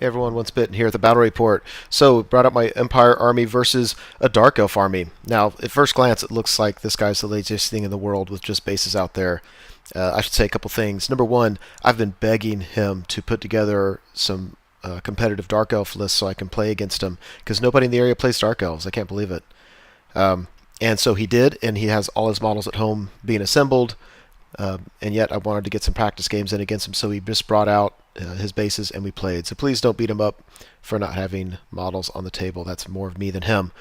Hey everyone, Once Bitten here at the Battle Report. So, brought up my Empire army versus a Dark Elf army. Now, at first glance, it looks like this guy's the laziest thing in the world with just bases out there. I should say a couple things. Number one, I've been begging him to put together some competitive Dark Elf lists so I can play against him, because nobody in the area plays Dark Elves. I can't believe it. And so he did, and he has all his models at home being assembled. And yet I wanted to get some practice games in against him, so he just brought out his bases and we played. So please don't beat him up for not having models on the table. That's more of me than him.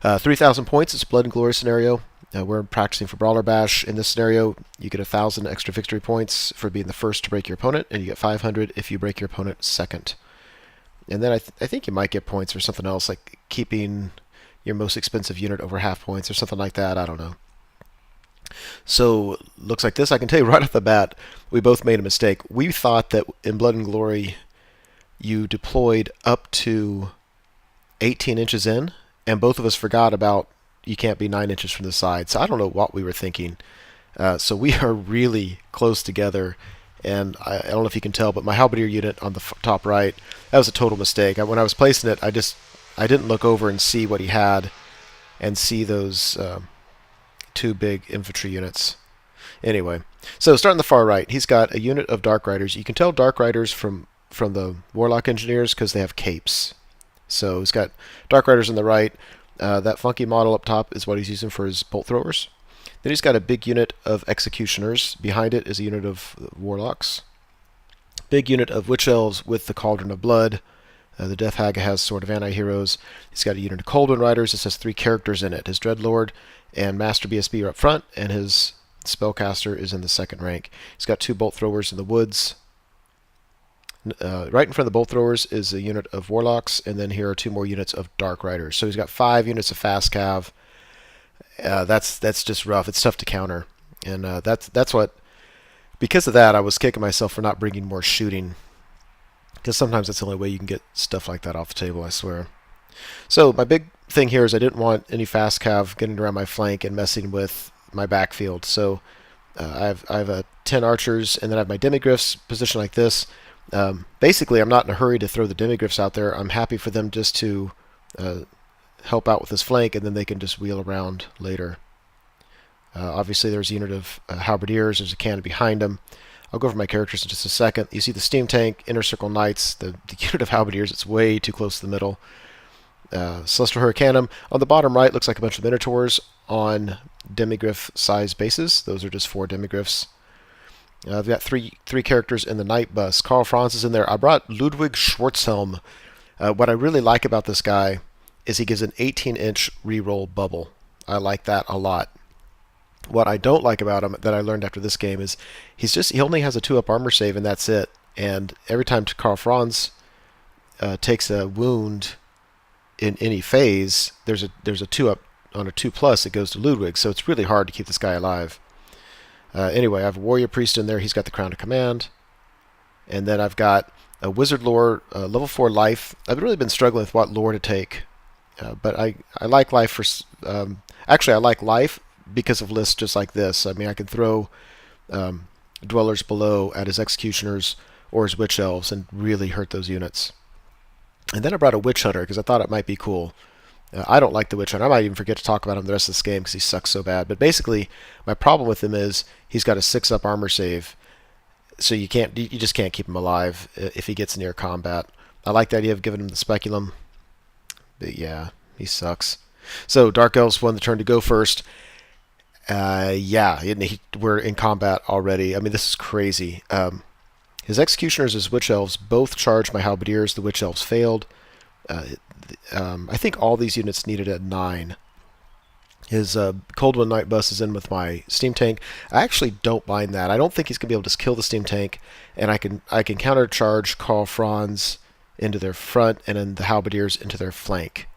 3,000 points. It's a Blood and Glory scenario. We're practicing for Brawler Bash. In this scenario, you get 1,000 extra victory points for being the first to break your opponent, and you get 500 if you break your opponent second. And then I think you might get points for something else, like keeping your most expensive unit over half points or something like that. I don't know. So, looks like this. I can tell you right off the bat, we both made a mistake. We thought that in Blood and Glory, you deployed up to 18 inches in, and both of us forgot about you can't be 9 inches from the side. So I don't know what we were thinking. So we are really close together, and I don't know if you can tell, but my Halberdier unit on the top right, that was a total mistake. When I was placing it, I didn't look over and see what he had and see those two big infantry units. Anyway, so starting the far right, he's got a unit of Dark Riders. You can tell Dark Riders from the Warlock Engineers because they have capes. So he's got Dark Riders on the right. That funky model up top is what he's using for his bolt throwers. Then he's got a big unit of Executioners. Behind it is a unit of Warlocks. Big unit of Witch Elves with the Cauldron of Blood. The Death Hag has Sword of Anti-Heroes. He's got a unit of Coldwind Riders. This has 3 characters in it. His Dreadlord and Master BSB are up front, and his Spellcaster is in the second rank. He's got 2 Bolt Throwers in the woods. Right in front of the Bolt Throwers is a unit of Warlocks, and then here are 2 more units of Dark Riders. So he's got 5 units of Fast Cav. That's just rough. It's tough to counter, and that's what. Because of that, I was kicking myself for not bringing more shooting, because sometimes that's the only way you can get stuff like that off the table, I swear. So my big thing here is I didn't want any fast cav getting around my flank and messing with my backfield. So I have 10 archers, and then I have my demigryphs positioned like this. Basically, I'm not in a hurry to throw the demigryphs out there. I'm happy for them just to help out with this flank, and then they can just wheel around later. Obviously, there's a unit of halberdiers. There's a cannon behind them. I'll go over my characters in just a second. You see the Steam Tank, Inner Circle Knights, the unit of halberdiers. It's way too close to the middle. Celestial Hurricanum. On the bottom right looks like a bunch of Minotaurs on demigryph-sized bases. Those are just 4 demigryphs. I've got three characters in the Night Bus. Karl Franz is in there. I brought Ludwig Schwarzhelm. What I really like about this guy is he gives an 18-inch reroll bubble. I like that a lot. What I don't like about him that I learned after this game is he only has a 2-up armor save, and that's it. And every time Karl Franz takes a wound in any phase, there's a 2-up on a 2+, it goes to Ludwig. So it's really hard to keep this guy alive. Anyway, I have a Warrior Priest in there. He's got the Crown of Command. And then I've got a Wizard Lore, level 4 life. I've really been struggling with what lore to take. But I like life for... actually, I like life because of lists just like this. I mean, I can throw Dwellers Below at his Executioners or his Witch Elves and really hurt those units. And then I brought a Witch Hunter because I thought it might be cool. I don't like the Witch Hunter. I might even forget to talk about him the rest of this game because he sucks so bad. But basically, my problem with him is he's got a 6-up armor save, so you just can't keep him alive if he gets near combat. I like the idea of giving him the Speculum, but yeah, he sucks. So Dark Elves won the turn to go first. We're in combat already. I mean, this is crazy. His Executioners, his Witch Elves, both charged my Halberdiers. The Witch Elves failed. I think all these units needed a 9. His Coldwind Night Bus is in with my Steam Tank. I actually don't mind that. I don't think he's going to be able to kill the Steam Tank, and I can countercharge Karl Franz into their front and then the Halberdiers into their flank.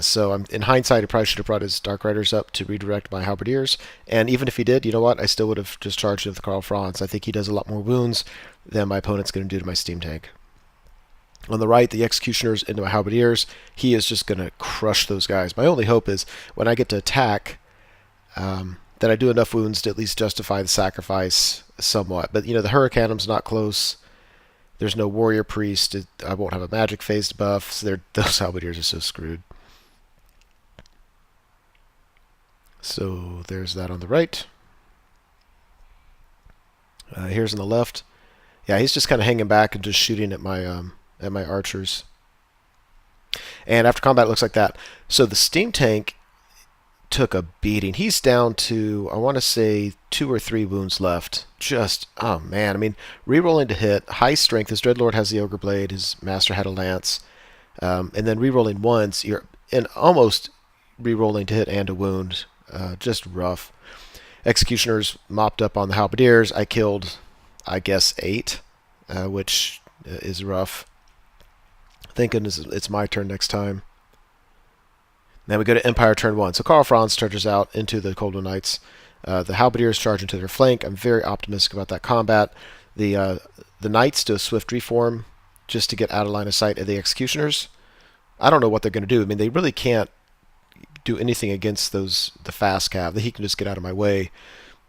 So in hindsight, I probably should have brought his Dark Riders up to redirect my Halberdiers. And even if he did, you know what? I still would have just charged with Karl Franz. I think he does a lot more wounds than my opponent's going to do to my Steam Tank. On the right, the Executioners into my Halberdiers. He is just going to crush those guys. My only hope is when I get to attack, that I do enough wounds to at least justify the sacrifice somewhat. But, you know, the Hurricanum's not close. There's no warrior priest. I won't have a magic phase buff. So those halberdiers are so screwed. So there's that on the right. Here's on the left. Yeah, he's just kind of hanging back and just shooting at my archers. And after combat, it looks like that. So the steam tank took a beating. He's down to, I want to say, 2 or 3 wounds left. Just, oh man. I mean, rerolling to hit, high strength. His Dreadlord has the Ogre Blade. His Master had a Lance. And then rerolling ones, you're in almost rerolling to hit and a wound. Just rough. Executioners mopped up on the Halberdiers. I killed, I guess, 8, which is rough. Thank goodness it's my turn next time. Then we go to Empire turn 1. So Karl Franz charges out into the Cold Wind Knights. The Halberdiers charge into their flank. I'm very optimistic about that combat. The Knights do a swift reform just to get out of line of sight of the Executioners. I don't know what they're going to do. I mean, they really can't do anything against the fast cav. He can just get out of my way.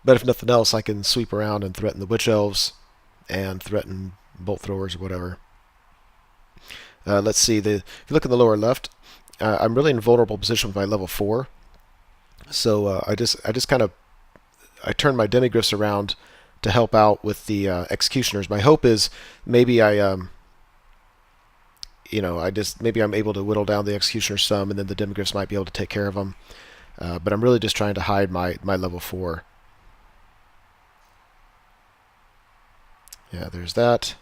But if nothing else, I can sweep around and threaten the Witch Elves and threaten bolt throwers or whatever. Let's see. If you look in the lower left, I'm really in a vulnerable position with my level 4. So I just kind of turn my demigryphs around to help out with the executioners. My hope is maybe maybe I'm able to whittle down the executioners some, and then the demigryphs might be able to take care of them. But I'm really just trying to hide my level 4. Yeah, there's that.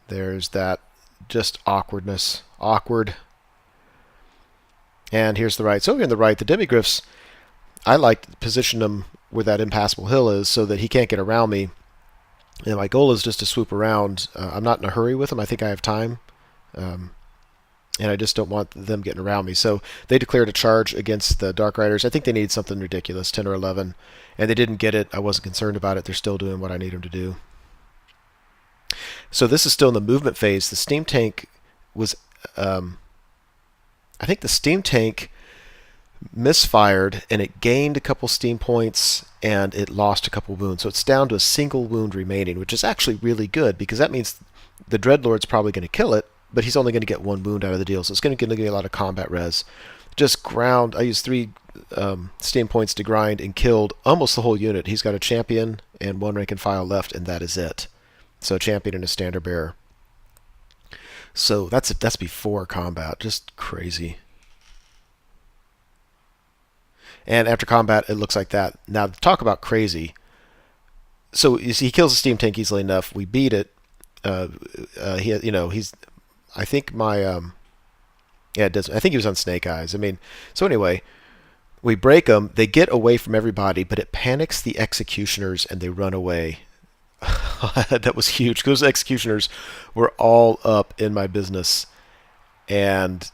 There's that just awkwardness. Awkward. And here's the right. So over on the right, the demigryphs, I like to position them where that impassable hill is so that he can't get around me. And my goal is just to swoop around. I'm not in a hurry with them. I think I have time. And I just don't want them getting around me. So they declared a charge against the Dark Riders. I think they needed something ridiculous, 10 or 11. And they didn't get it. I wasn't concerned about it. They're still doing what I need them to do. So this is still in the movement phase. The steam tank was, I think the steam tank misfired and it gained a couple steam points and it lost a couple wounds. So it's down to a single wound remaining, which is actually really good because that means the Dreadlord's probably going to kill it, but he's only going to get 1 wound out of the deal. So it's going to give me a lot of combat res. Just ground. I used 3 steam points to grind and killed almost the whole unit. He's got a champion and 1 rank and file left, and that is it. So champion and a standard bearer. So that's before combat. Just crazy. And after combat, it looks like that. Now, talk about crazy. So you see, he kills the steam tank easily enough. We beat it. He's. I think my. Yeah, it does. I think he was on Snake Eyes. I mean, so anyway, we break them. They get away from everybody, but it panics the executioners, and they run away. That was huge. Those executioners were all up in my business, and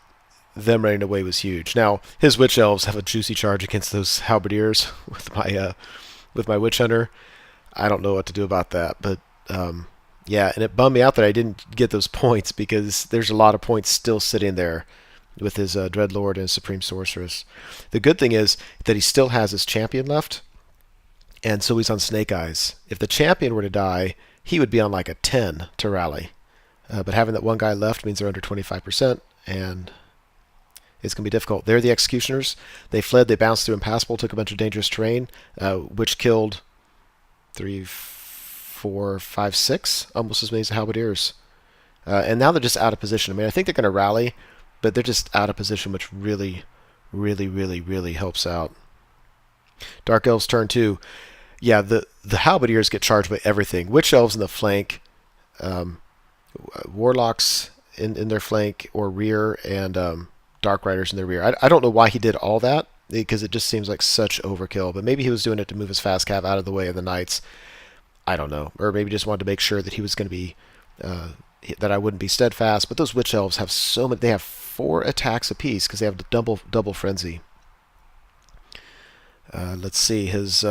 them running away was huge. Now his witch elves have a juicy charge against those halberdiers with my witch hunter. I don't know what to do about that, but yeah, and it bummed me out that I didn't get those points because there's a lot of points still sitting there with his Dreadlord and Supreme Sorceress. The good thing is that he still has his champion left. And so he's on Snake Eyes. If the champion were to die, he would be on like a 10 to rally. But having that one guy left means they're under 25%, and it's going to be difficult. They're the executioners. They fled, they bounced through impassable, took a bunch of dangerous terrain, which killed 3, 4, 5, 6, almost as many as the halberdiers. And now they're just out of position. I mean, I think they're going to rally, but they're just out of position, which really, really, really, really helps out. Dark Elves turn 2. Yeah, the halberdiers get charged by everything. Witch Elves in the flank, Warlocks in their flank or rear, and Dark Riders in their rear. I don't know why he did all that, because it just seems like such overkill. But maybe he was doing it to move his fast cav out of the way of the Knights. I don't know. Or maybe just wanted to make sure that he was going to be, that I wouldn't be steadfast. But those Witch Elves have so many. They have 4 attacks apiece because they have the double frenzy. Let's see, his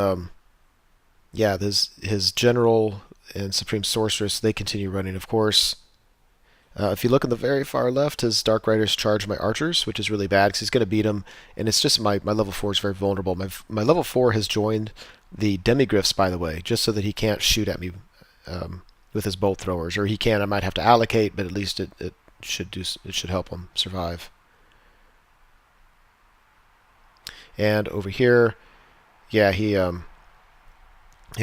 general and Supreme Sorceress, they continue running, of course. If you look in the very far left, his Dark Riders charge my archers, which is really bad because he's going to beat them, and it's just my level 4 is very vulnerable. My level 4 has joined the demigryphs, by the way, just so that he can't shoot at me with his bolt throwers, or he can. I might have to allocate, but at least it should help him survive. And over here, yeah, he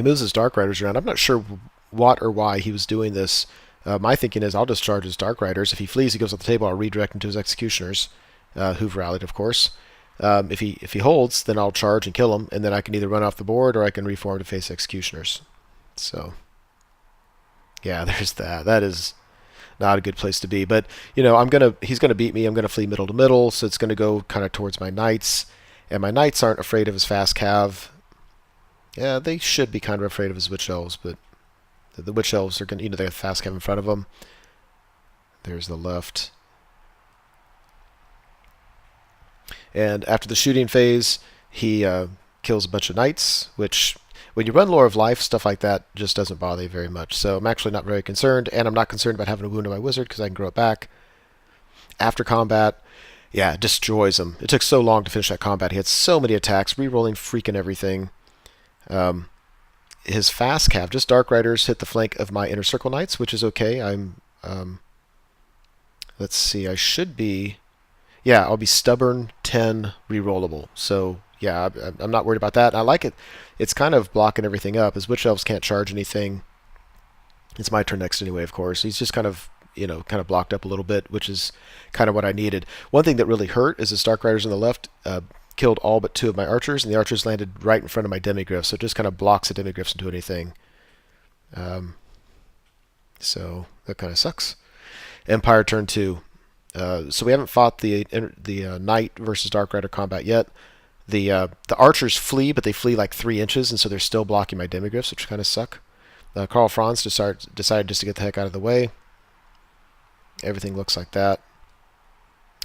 moves his Dark Riders around. I'm not sure what or why he was doing this. My thinking is I'll just charge his Dark Riders. If he flees, he goes off the table. I'll redirect him to his Executioners, who've rallied, of course. If he holds, then I'll charge and kill him, and then I can either run off the board or I can reform to face Executioners. So, yeah, there's that. That is not a good place to be. But he's gonna beat me. I'm gonna flee middle to middle, so it's gonna go kind of towards my knights, and my knights aren't afraid of his fast cav. Yeah, they should be kind of afraid of his witch elves, but the witch elves are gonna, they have fast cav in front of them. There's the left. And after the shooting phase, he kills a bunch of knights, which, when you run Lore of Life, stuff like that just doesn't bother you very much. So I'm actually not very concerned, and I'm not concerned about having a wound on my wizard because I can grow it back. After combat, yeah, it destroys him. It took so long to finish that combat. He had so many attacks, re-rolling freaking everything. His fast cav, just Dark Riders, hit the flank of my Inner Circle Knights, which is okay. Let's see, I should be... Yeah, I'll be stubborn, 10, rerollable. So, yeah, I'm not worried about that. And I like it. It's kind of blocking everything up. His Witch Elves can't charge anything. It's my turn next anyway, of course. He's just kind of blocked up a little bit, which is kind of what I needed. One thing that really hurt is his Dark Riders on the left killed all but 2 of my archers, and the archers landed right in front of my demigryphs, so it just kind of blocks the demigryphs and do anything. So that kind of sucks. Empire turn 2. So we haven't fought the Knight versus Dark Rider combat yet. The archers flee, but they flee like 3 inches, and so they're still blocking my demigryphs, which kind of suck. Karl Franz decided just to get the heck out of the way. Everything looks like that.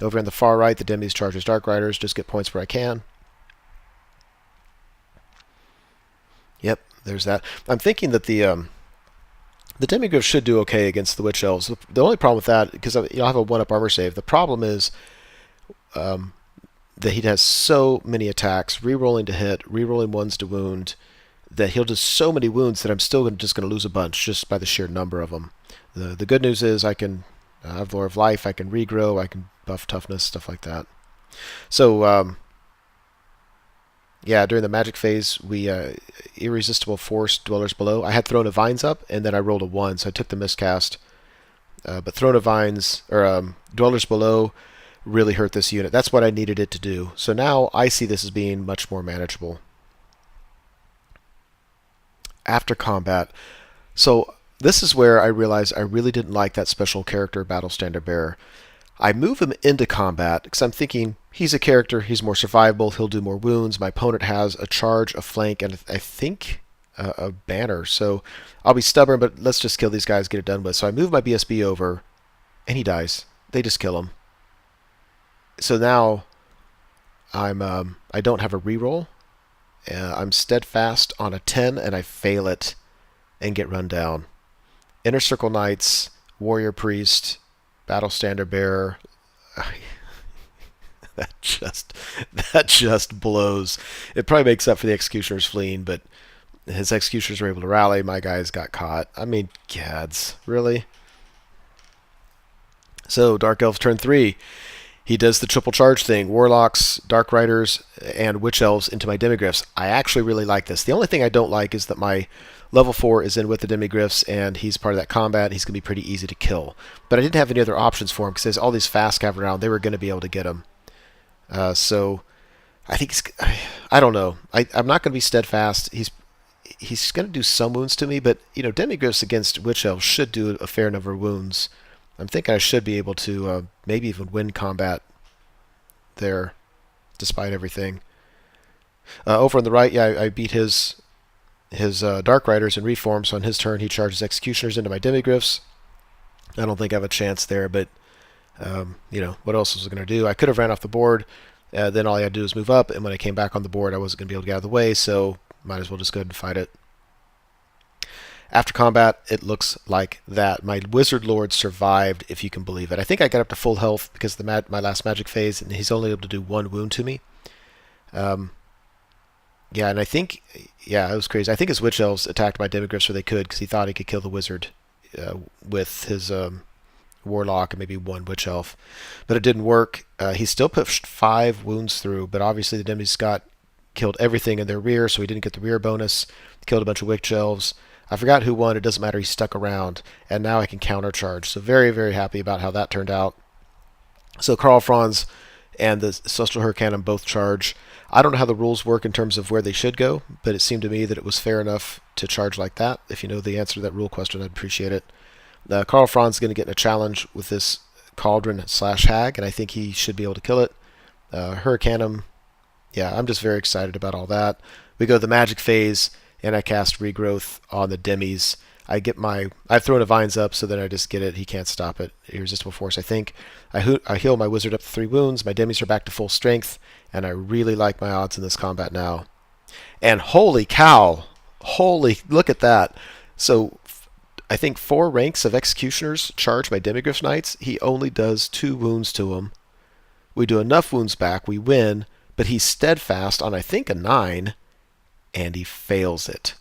Over on the far right, the demis charges Dark Riders, just get points where I can. Yep, there's that. I'm thinking that the demigryphs should do okay against the Witch Elves. The only problem with that, because I have a 1-up armor save, the problem is that he has so many attacks, re-rolling to hit, re-rolling 1s to wound, that he'll do so many wounds that I'm still just going to lose a bunch just by the sheer number of them. The good news is I can have Lore of Life, I can regrow, I can buff toughness, stuff like that. So, yeah, during the magic phase, we Irresistible Force, Dwellers Below. I had Throne of Vines up, and then I rolled a 1, so I took the miscast. But Throne of Vines, or Dwellers Below, really hurt this unit. That's what I needed it to do. So now I see this as being much more manageable. After combat, so this is where I realized I really didn't like that special character, Battle Standard Bearer. I move him into combat because I'm thinking he's a character, he's more survivable, he'll do more wounds. My opponent has a charge, a flank, and I think a banner. So I'll be stubborn, but let's just kill these guys, get it done with. So I move my BSB over, and he dies. They just kill him. So now I don't have a reroll. I'm steadfast on a 10, and I fail it and get run down. Inner Circle Knights, Warrior Priest, Battle Standard Bearer. that just blows. It probably makes up for the Executioners fleeing, but his Executioners were able to rally. My guys got caught. I mean, gads, really? So, Dark Elves turn 3. He does the triple charge thing. Warlocks, Dark Riders, and Witch Elves into my demigryphs. I actually really like this. The only thing I don't like is that my level 4 is in with the demigryphs, and he's part of that combat. He's going to be pretty easy to kill. But I didn't have any other options for him because there's all these fast cav around. They were going to be able to get him. So I think I don't know. I'm not going to be steadfast. He's going to do some wounds to me, but demigryphs against Witch Elves should do a fair number of wounds. I'm thinking I should be able to maybe even win combat there, despite everything. Over on the right, yeah, I beat his Dark Riders in reform, so on his turn he charges Executioners into my demigryphs. I don't think I have a chance there, but what else was I going to do? I could have ran off the board, then all I had to do was move up, and when I came back on the board I wasn't going to be able to get out of the way, so might as well just go ahead and fight it. After combat, it looks like that. My Wizard Lord survived, if you can believe it. I think I got up to full health because of my last magic phase, and he's only able to do 1 wound to me. Yeah, and I think, yeah, it was crazy. I think his witch elves attacked my demigryphs where they could because he thought he could kill the wizard with his warlock and maybe one witch elf, but it didn't work. He still pushed 5 wounds through, but obviously the demis got killed everything in their rear, so he didn't get the rear bonus. Killed a bunch of witch elves. I forgot who won. It doesn't matter. He stuck around, and now I can countercharge. So very, very happy about how that turned out. So Karl Franz and the Celestial Hurricane both charge. I don't know how the rules work in terms of where they should go, but it seemed to me that it was fair enough to charge like that. If you know the answer to that rule question, I'd appreciate it. Karl Franz is going to get in a challenge with this Cauldron slash Hag, and I think he should be able to kill it. Hurricanum, yeah, I'm just very excited about all that. We go to the magic phase, and I cast Regrowth on the demis. I've thrown a vines up, so then I just get it. He can't stop it. Irresistible force, I think. I heal my wizard up to 3 wounds. My demis are back to full strength, and I really like my odds in this combat now. And holy cow! Look at that. So I think 4 ranks of executioners charge my demigryph knights. He only does 2 wounds to them. We do enough wounds back, we win, but he's steadfast on I think a 9, and he fails it.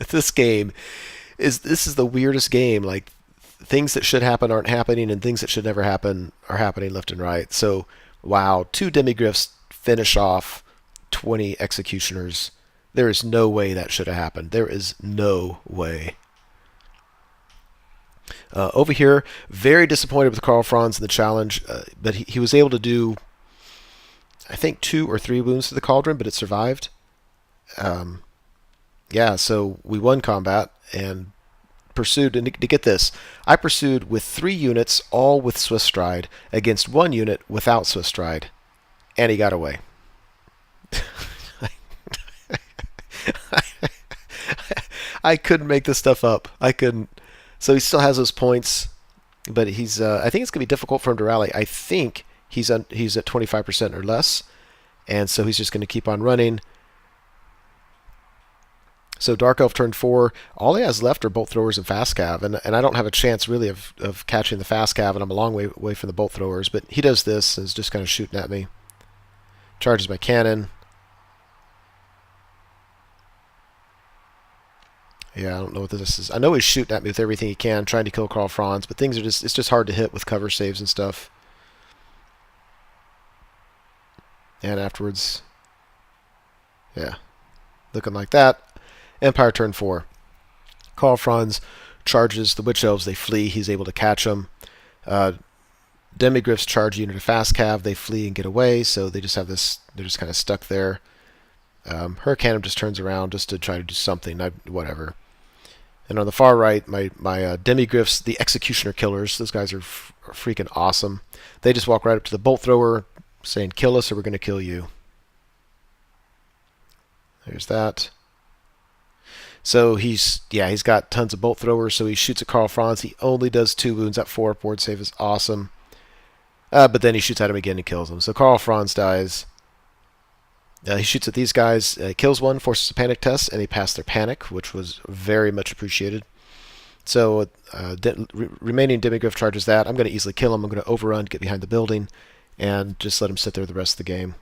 This game this is the weirdest game. Like, things that should happen aren't happening, and things that should never happen are happening left and right. So, wow, 2 demigryphs finish off 20 executioners. There is no way that should have happened. There is no way. Over here, very disappointed with Karl Franz in the challenge, but he was able to do, I think, 2 or 3 wounds to the cauldron, but it survived. Yeah, so we won combat and pursued, and to get this, I pursued with 3 units, all with Swift Stride, against 1 unit without Swift Stride, and he got away. I couldn't make this stuff up. I couldn't. So he still has those points, but he's. I think it's gonna be difficult for him to rally. I think he's at 25% or less, and so he's just gonna keep on running. So Dark Elf turn 4. All he has left are Bolt Throwers and Fast Cav, and I don't have a chance really of catching the Fast Cav, and I'm a long way away from the Bolt Throwers. But he does this and is just kind of shooting at me. Charges my cannon. Yeah, I don't know what this is. I know he's shooting at me with everything he can, trying to kill Karl Franz, but it's just hard to hit with cover saves and stuff. And afterwards, yeah, looking like that. Empire turn 4. Karl Franz charges the Witch Elves. They flee. He's able to catch them. Demigryphs charge a unit of Fast Cav. They flee and get away, so they just have this. They're just kind of stuck there. Hurricanum just turns around just to try to do something. Whatever. And on the far right, my Demigryphs, the Executioner Killers, those guys are freaking awesome. They just walk right up to the Bolt Thrower, saying, "Kill us or we're going to kill you." There's that. So he's got tons of Bolt Throwers, so he shoots at Karl Franz. He only does 2 wounds at 4. Board save is awesome. But then he shoots at him again and kills him. So Karl Franz dies. He shoots at these guys, kills one, forces a panic test, and he passed their panic, which was very much appreciated. So remaining Demigryph charges that. I'm going to easily kill him. I'm going to overrun, get behind the building, and just let him sit there the rest of the game.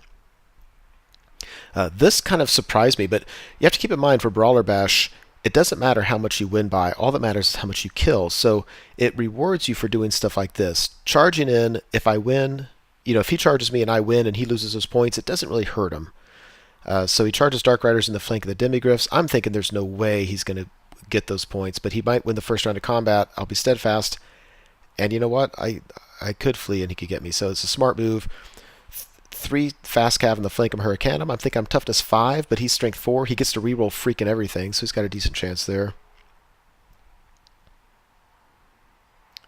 This kind of surprised me, but you have to keep in mind for Brawler Bash, it doesn't matter how much you win by. All that matters is how much you kill. So it rewards you for doing stuff like this. Charging in, if I win, if he charges me and I win and he loses those points, it doesn't really hurt him. So he charges Dark Riders in the flank of the Demigryphs. I'm thinking there's no way he's going to get those points, but he might win the first round of combat. I'll be steadfast. And you know what? I could flee and he could get me. So it's a smart move. 3 Fast Cav in the flank of Hurricanum. I think I'm toughness 5, but he's strength 4. He gets to reroll freaking everything, so he's got a decent chance there.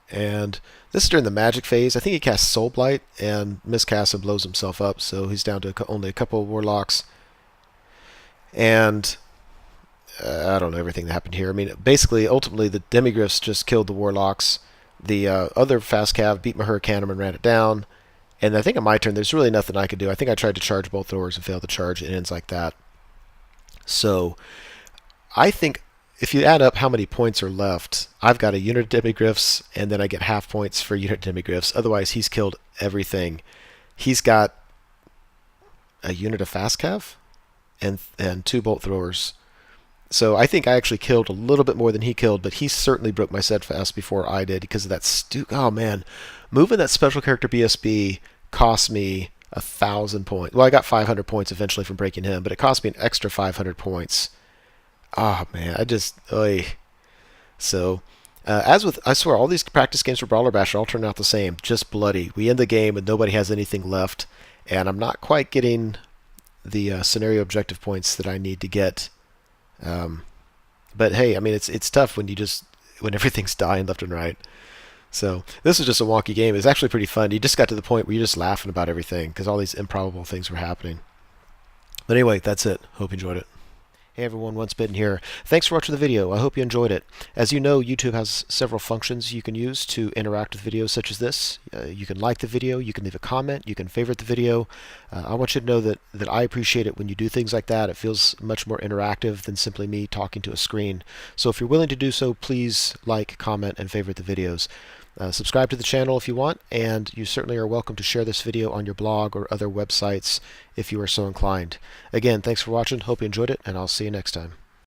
And this is during the magic phase. I think he casts Soul Blight and miscasts and blows himself up, so he's down to only a couple of Warlocks. And I don't know everything that happened here. I mean, basically, ultimately, the Demigryphs just killed the Warlocks. The other Fast Cav beat my Hurricanum and ran it down. And I think on my turn, there's really nothing I could do. I think I tried to charge Bolt Throwers and failed to charge. It ends like that. So I think if you add up how many points are left, I've got a unit of Demigryphs, and then I get half points for unit Demigryphs. Otherwise, he's killed everything. He's got a unit of Fast Cav? and 2 bolt throwers. So I think I actually killed a little bit more than he killed, but he certainly broke my set fast before I did because of that oh man, moving that special character BSB cost me 1,000 points. Well, I got 500 points eventually from breaking him, but it cost me an extra 500 points. Oh man, oy. So, I swear, all these practice games for Brawler Bash are all turning out the same, just bloody. We end the game and nobody has anything left, and I'm not quite getting the scenario objective points that I need to get. But hey, I mean, it's tough when everything's dying left and right. So this was just a wonky game. It's actually pretty fun. You just got to the point where you're just laughing about everything because all these improbable things were happening. But anyway, that's it. Hope you enjoyed it. Hey everyone, Once Bitten here. Thanks for watching the video. I hope you enjoyed it. As you know, YouTube has several functions you can use to interact with videos such as this. You can like the video, you can leave a comment, you can favorite the video. I want you to know that I appreciate it when you do things like that. It feels much more interactive than simply me talking to a screen. So if you're willing to do so, please like, comment, and favorite the videos. Subscribe to the channel if you want, and you certainly are welcome to share this video on your blog or other websites if you are so inclined. Again, thanks for watching, hope you enjoyed it, and I'll see you next time.